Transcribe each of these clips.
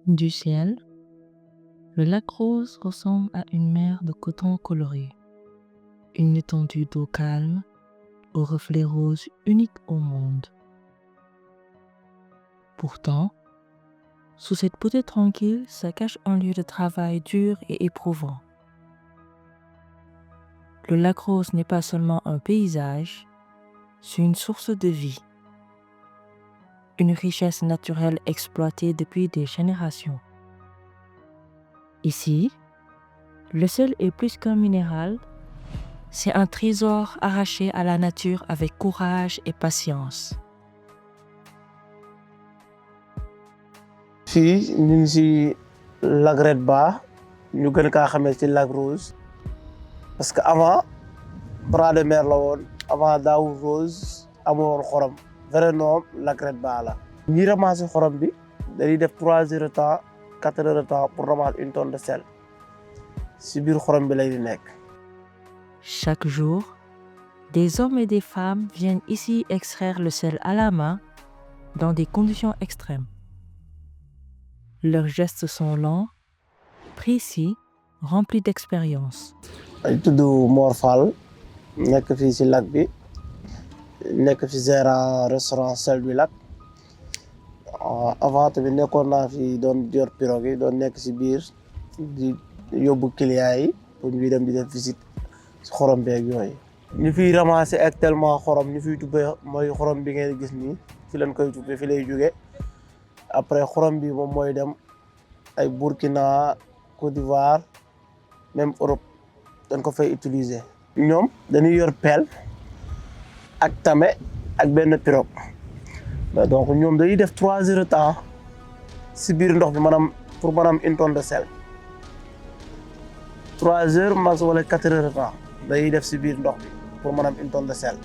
Du ciel, le lac Rose ressemble à une mer de coton coloré, une étendue d'eau calme, aux reflets roses uniques au monde. Pourtant, sous cette beauté tranquille se cache un lieu de travail dur et éprouvant. Le lac Rose n'est pas seulement un paysage, c'est une source de vie, une richesse naturelle exploitée depuis des générations. Ici, le sel est plus qu'un minéral, c'est un trésor arraché à la nature avec courage et patience. fii ñu ngi si lac Red Ba ñu gën kaa xamee ci lac Rose parce que avant bras de mer la woon avant Daour Rose amoon xorom vrai nom lac Red Ba la. ñi ramasser xorom bi dañuy def 3 heures de temps 4 heures de temps pour ramasser une tonne de sel si biir xorom bi lay di nekk. Chaque jour, des hommes et des femmes viennent ici extraire le sel à la main dans des conditions extrêmes. Leurs gestes sont lents, précis, remplis d'expérience. ay tudd Mor Fall nekk fii si lac bi nekk fi gérant restaurant Sel du Lac avant tamit nekkoon naa fi doon yor pirogue yi doon nekk si biir di yóbbu clients yi pour ñu dem di def visite si xorom beeg yooyu. ñu fiy ramasser actuellement xorom ñu fiy tubbee mooy xorom bi ngeen gis nii fi leen koy tubbee fi lay jóge après xorom bi moom mooy dem ay Burkina Côte d'Ivoire même Europe dañ ko fay utiliser. ñoom dañuy yor pelle ak tame ak benn pirogue donc ñoom dañuy def 3 heures de temps si biir ndox bi maanaam pour maanaam une tonne de sel 3 heures max wala 4 heures de temps dañuy def si biir ndox bi pour maanaam une tonne de sel.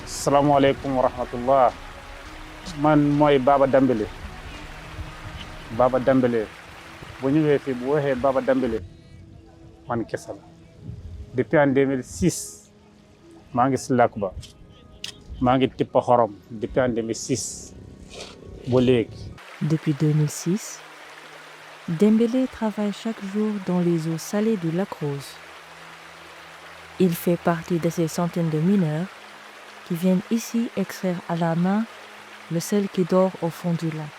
Assalamualaikum warahmatullah. Man mooy Baba Dembélé bu ñëwee fii bu waxee Baba Dembélé man kese la depuis en 2006 maa ngi si làkk ba maa ngi tippa xorom depuis en 2006 ba léegi. Depuis 2006, Dembélé travaille chaque jour dans les eaux salées du lac Rose. Il fait partie de ces centaines de mineurs qui viennent ici extraire à la main le sel qui dort au fond du lac.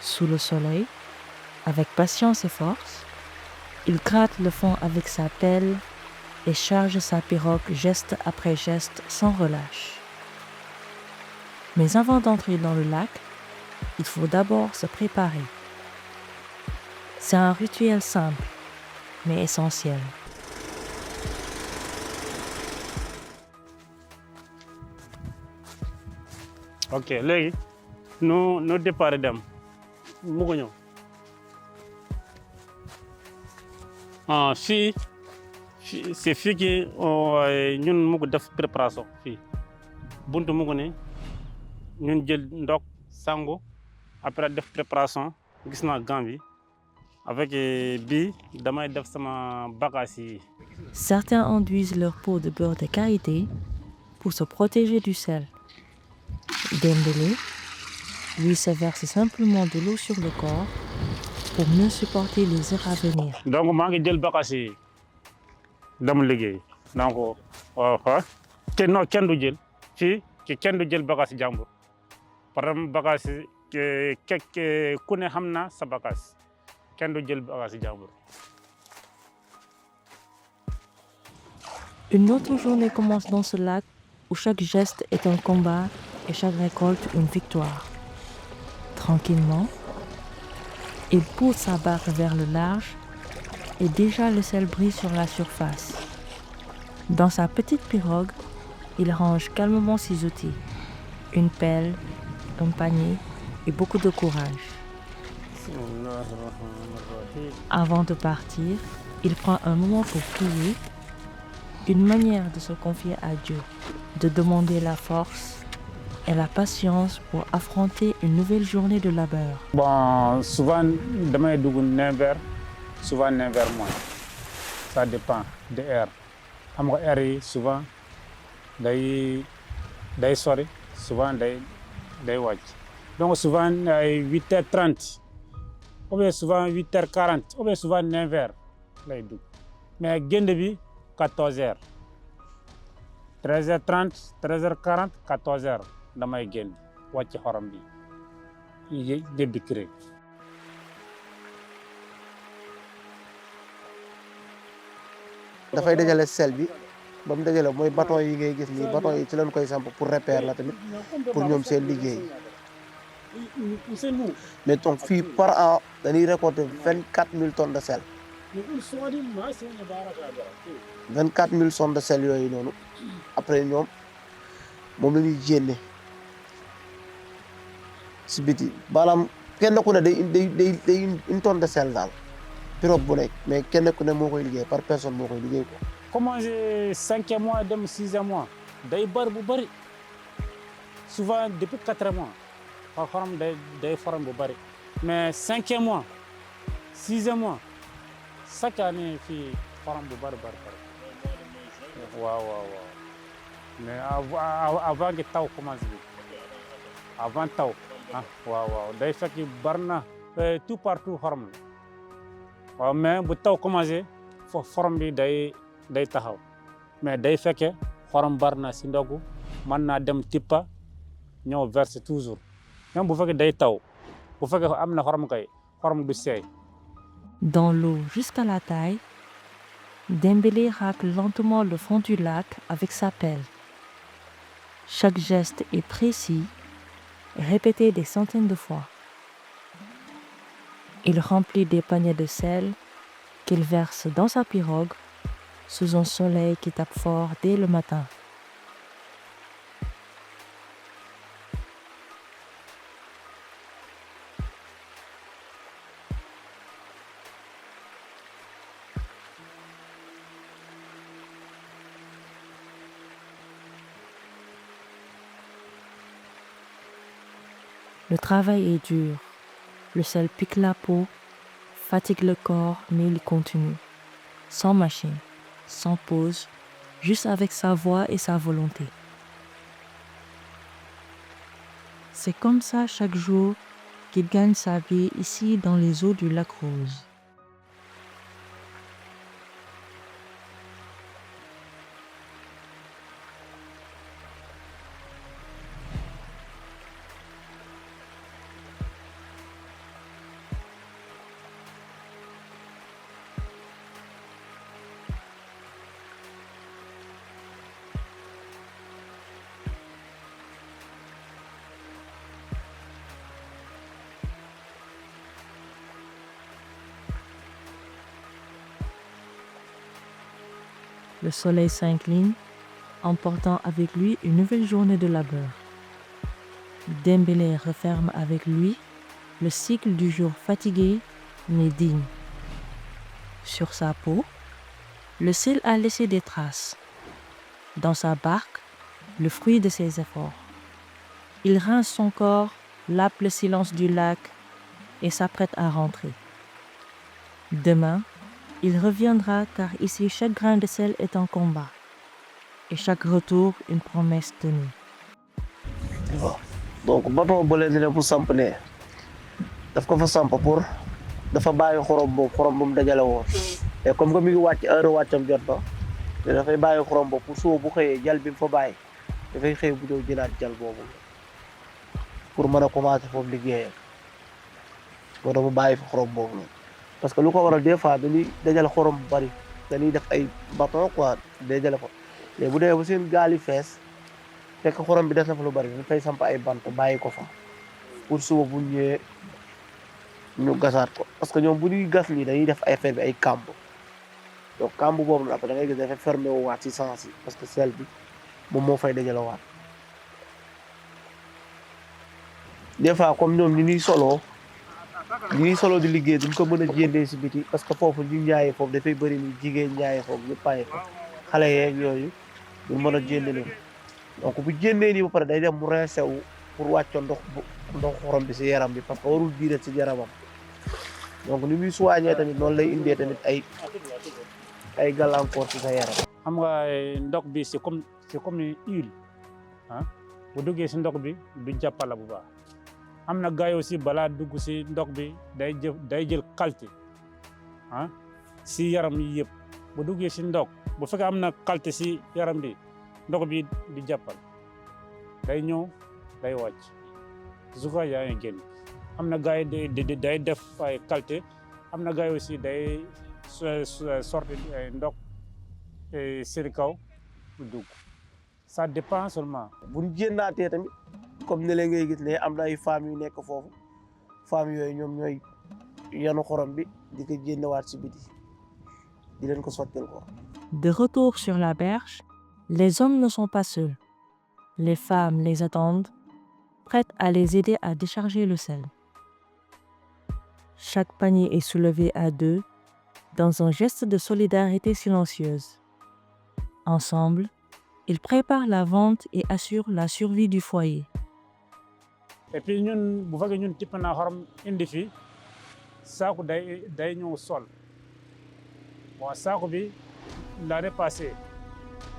Sous le soleil, avec patience et force, il gratte le fond avec sa pelle et charge sa pirogue geste après geste sans relâche. Mais avant d'entrer dans le lac, il faut d'abord se préparer. C'est un rituel simple, mais essentiel. ok léegi nu départ dem mu ko ñëw fii c'est fii ki ñun mu ko def préparation fii buntu mu ko ne ñun jël ndox sangu après def préparation gis naa gant bi avec bii damay def sama bagage yi. Certains enduisent leur peau de beurre de karité pour se protéger du sel. Dembélé, lui, se verse simplement de l'eau sur le corps pour mieux supporter les heures à venir. donc maa ngi jël bagage yi dama liggéey donc kenn du jël fii kenn du jël bagage jàmbur par exemple bagage ku ne xam na sa bagage kenn du jël bagage jàmbur. Une autre journée commence dans ce lac où chaque geste est un combat et chaque récolte une victoire. Tranquillement, il pousse sa barque vers le large et déjà le sel brille sur la surface. Dans sa petite pirogue, il range calmement ses outils, une pelle, un panier et beaucoup de courage. Avant de partir, il prend un moment pour prier, une manière de se confier à Dieu, de demander la force et la patience pour affronter une nouvelle journée de labeur. Bon, souvent damay dugg 9h souvent vers moins ça dépend de air xam nga air yi souvent day sori souvent day wàcc donc souvent ay 8h30 ou bien souvent 8h40 ou bien souvent 9h lay dugg mais génn bi 14h 13h30 13h40 14h damay génn wàcc xorom bi débbi cré dafay dajale sel bi ba mu dajale mooy bâton yi ngay gis nii bâton yi ci lañ koy samp pour repère la tamit pour ñoom seen liggéey mais donc fii par an dañuy récolter 24 000 tonnes de sel 24 000 tonnes de sel yooyu noonu après ñoom moom la ñuy génne si biti maanaam kenn ku ne day une tonne de sel daal pirogue bu nekk mais kenn ku ne moo koy liggéey par personne moo koy liggéey ko. commencé 5e mois dem 6e mois day bari bu bari souvent depuis 4 mois xorom day xorom bu bari mais 5e mois 6e mois chaque année fii xorom bu bari waaw mais avant que taw commencé bi avant taw waaw day fekk bari na tout partout xorom la waaw mais bu taw commencé foofu xorom bi day taxaw mais day fekke xorom bari na si ndogu mën naa dem tippa ñëw verser toujours même bu fekkee day taw bu fekkee am na xorom kay xorom du seey. Dans l'eau jusqu'à la taille, Dembélé racle lentement le fond du lac avec sa pelle. Chaque geste est précis, répété des centaines de fois. Il remplit des paniers de sel qu'il verse dans sa pirogue sous un soleil qui tape fort dès le matin. Le travail est dur. Le sel pique la peau, fatigue le corps, mais il continue. Sans machine, sans pause, juste avec sa voix et sa volonté. C'est comme ça chaque jour qu'il gagne sa vie ici dans les eaux du lac Rose. Le soleil s'incline, emportant avec lui une nouvelle journée de labeur. Dembélé referme avec lui le cycle du jour fatigué mais digne. Sur sa peau, le sel a laissé des traces. Dans sa barque, le fruit de ses efforts. Il rince son corps, lappe le silence du lac et s'apprête à rentrer. Demain, il reviendra car ici chaque grain de sel est un combat et chaque retour une promesse tenue. donc bateau bu leen ne bu samp ne daf ko fa samp pour dafa bàyyi xorom bu mu dajale woon et comme que mi ngi wàcc heure wàccam jot na te dafay bàyyi xorom boobu pour suba bu xëyee jal bi mu fa bàyyi dafay xëy bu ñëw jëlaat jal boobu pour mën a commencer foofu liggéeyam moo tax mu bàyyi fa xorom boobu noonu parce que lu ko waral des fois dañuy dajale xorom bu bari dañuy def ay bateau quoi dajale ko mais bu dee ba seen gaal yi fees fekk xorom bi des na fa lu bari dafay samp ay bant bàyyi ko fa pour suba bu ñëwee ñu gasaat ko parce que ñoom bu ñuy gas lii dañuy def ay affaire bi ay kàmb donc kàmb boobu nag après da ngay gis dafay fermé wu waat ci sens yi parce que sel bi moom moo fay dajale waat des fois comme ñoom ñi ñuy solo di liggéey duñ ko mën a jéndee si biti parce que foofu ñu ñaayee foofu dafay bëri ni jigéen ñaayee foofu ñu paye ko xale yeeg yooyu duñ mën a jénde leen donc bu jénnee nii ba pare day dem mu rincé wu pour wàccoo ndox xorom bi si yaram bi parce que warul diire si yaramam donc ni muy soigné tamit noonu lay indee tamit ay gàllankoor ci sa yaram. xam nga ndox bi c'est comme une huile ah bu duggee si ndox bi du jàppala bu baax am na gars yi aussi balaa dugg si ndox bi day jël qualité ah si yaram yi yëpp bu duggee si ndox bu fekkee am na qualité si yaram bi ndox bi di jàppal day ñëw day wàcc su ko yaa ngi génn am na gars yi day def ay qualité am na gars yi aussi day sorti ndox seen kaw du dugg ça dépend seulement. bu ñu génnaatee tamit comme ne la ngay gis ne am na ay femmes yu nekk foofu femmes yooyu ñoom ñooy yanu xorom bi di ko génnewaat si biti di leen ko sottil ko. De retour sur la berge, les hommes ne sont pas seuls. Les femmes les attendent, prêtes à les aider à décharger le sel. Chaque panier est soulevé à deux, dans un geste de solidarité silencieuse. Ensemble, ils préparent la vente et assurent la survie du foyer. Et puis ñun bu fekkee ñun tipp naa xorom indi fi saako day ñëw sol bon saako bi l'année passée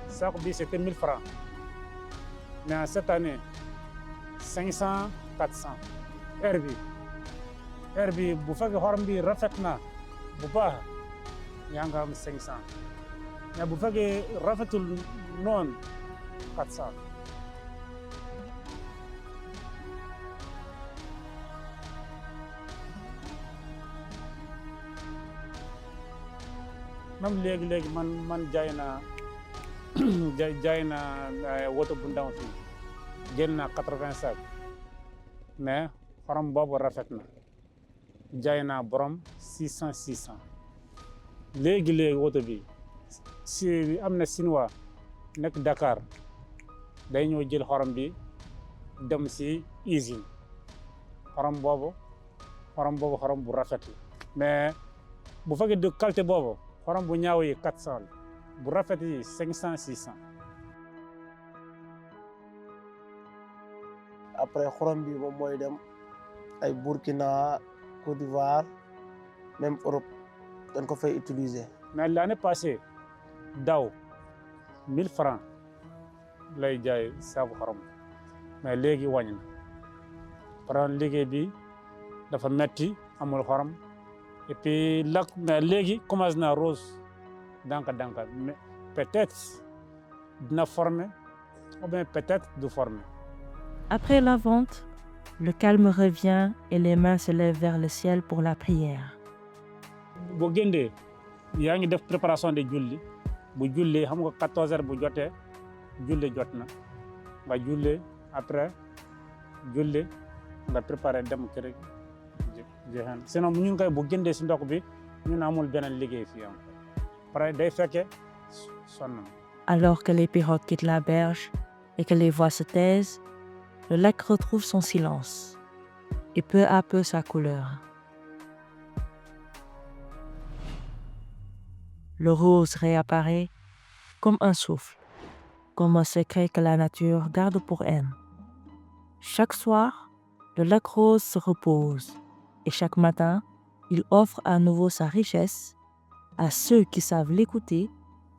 saako bi c'était 1000 francs mais cette année 500 400 heure bi bu fekkee xorom bi rafet na bu baax yaa nga am 500 mais bu fekkee rafetul noonu 400. même léegi man jaay naa jaay naa woto bu ndaw fii génn naa 80 sacs mais xorom boobu rafet na jaay naa borom 600 léegi woto bi si am na Sinwaa nekk Dakar day ñëw jël xorom bi dem si usine xorom bu rafet la mais bu fekkee de qualité boobu xorom bu ñaaw yi 400 la bu rafet yi 500 600. après xorom bi moom mooy dem ay Burkina Côte d'Ivoire même Europe dañ ko fay utiliser. mais l'année passée daaw 1000 francs lay jaay saabu xorom mais léegi wàññi na par liggéey bi dafa metti amul xorom et puis mais léegi commencé na rose danka mais peut-être dina former ou bien peut-être du former. Après la vente, le calme revient et les mains se lèvent vers le ciel pour la prière. boo géndee yaa ngi def préparation de julli bu julli xam nga 14h bu jotee julli jot na nga julli après julli nga préparé dem kër jeexan sinon ñu koy bu géndee si ndox bi ñun amul beneen liggéey fii am pare day fekkee sonn. Alors que les pirogues quittent la berge et que les voix se taisent, le lac retrouve son silence et peu à peu sa couleur. Le rose réapparaît comme un souffle, comme un secret que la nature garde pour elle. Chaque soir, le lac rose se repose et chaque matin, il offre à nouveau sa richesse à ceux qui savent l'écouter,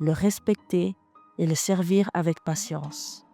le respecter et le servir avec patience.